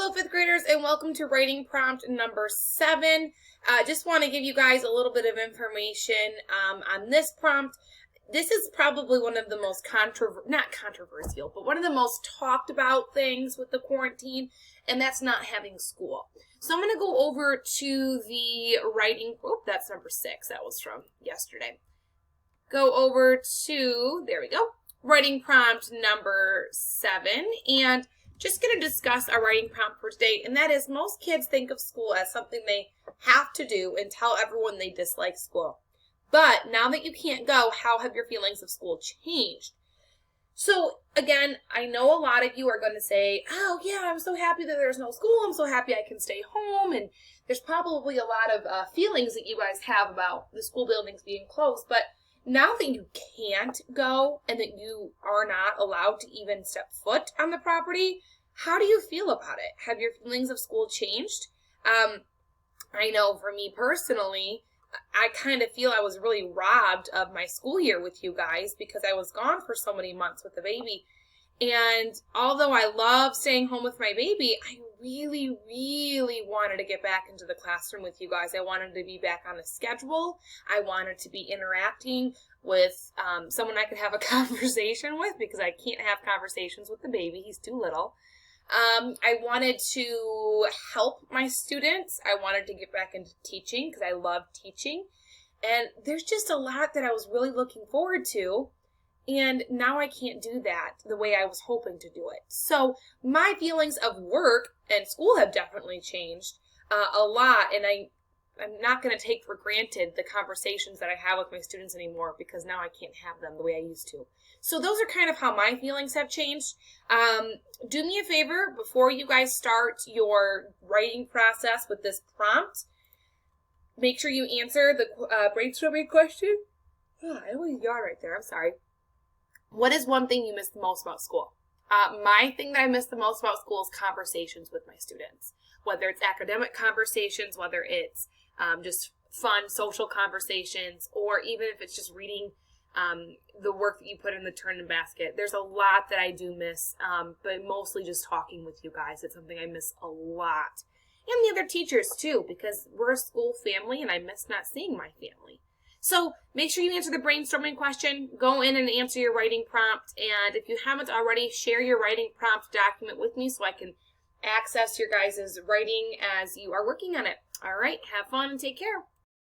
Hello, fifth graders, and welcome to writing prompt number 7. Just want to give you guys a little bit of information on this prompt. This is probably one of the most not controversial, but one of the most talked about things with the quarantine, and that's not having school. So I'm going to go over to the writing, that's number 6, that was from yesterday. Go over to, there we go, writing prompt number 7, and just going to discuss our writing prompt for today, and that is most kids think of school as something they have to do and tell everyone they dislike school. But now that you can't go, how have your feelings of school changed? So again, I know a lot of you are going to say, oh yeah, I'm so happy that there's no school. I'm so happy I can stay home. And there's probably a lot of feelings that you guys have about the school buildings being closed. But now that you can't go and that you are not allowed to even step foot on the property, how do you feel about it? Have your feelings of school changed? I know for me personally, I kind of feel I was really robbed of my school year with you guys because I was gone for so many months with the baby. And although I love staying home with my baby, I really, really wanted to get back into the classroom with you guys. I wanted to be back on a schedule. I wanted to be interacting with someone I could have a conversation with because I can't have conversations with the baby. He's too little. I wanted to help my students. I wanted to get back into teaching because I love teaching. And there's just a lot that I was really looking forward to. And now I can't do that the way I was hoping to do it. So my feelings of work and school have definitely changed a lot. And I'm not going to take for granted the conversations that I have with my students anymore because now I can't have them the way I used to. So those are kind of how my feelings have changed. Do me a favor before you guys start your writing process with this prompt. Make sure you answer the brainstorming question. I always yawn right there. I'm sorry. What is one thing you miss the most about school? My thing that I miss the most about school is conversations with my students. Whether it's academic conversations, whether it's just fun social conversations, or even if it's just reading the work that you put in the turn-in basket. There's a lot that I do miss, but mostly just talking with you guys. It's something I miss a lot. And the other teachers too, because we're a school family and I miss not seeing my family. So make sure you answer the brainstorming question. Go in and answer your writing prompt. And if you haven't already, share your writing prompt document with me so I can access your guys' writing as you are working on it. All right, have fun and take care.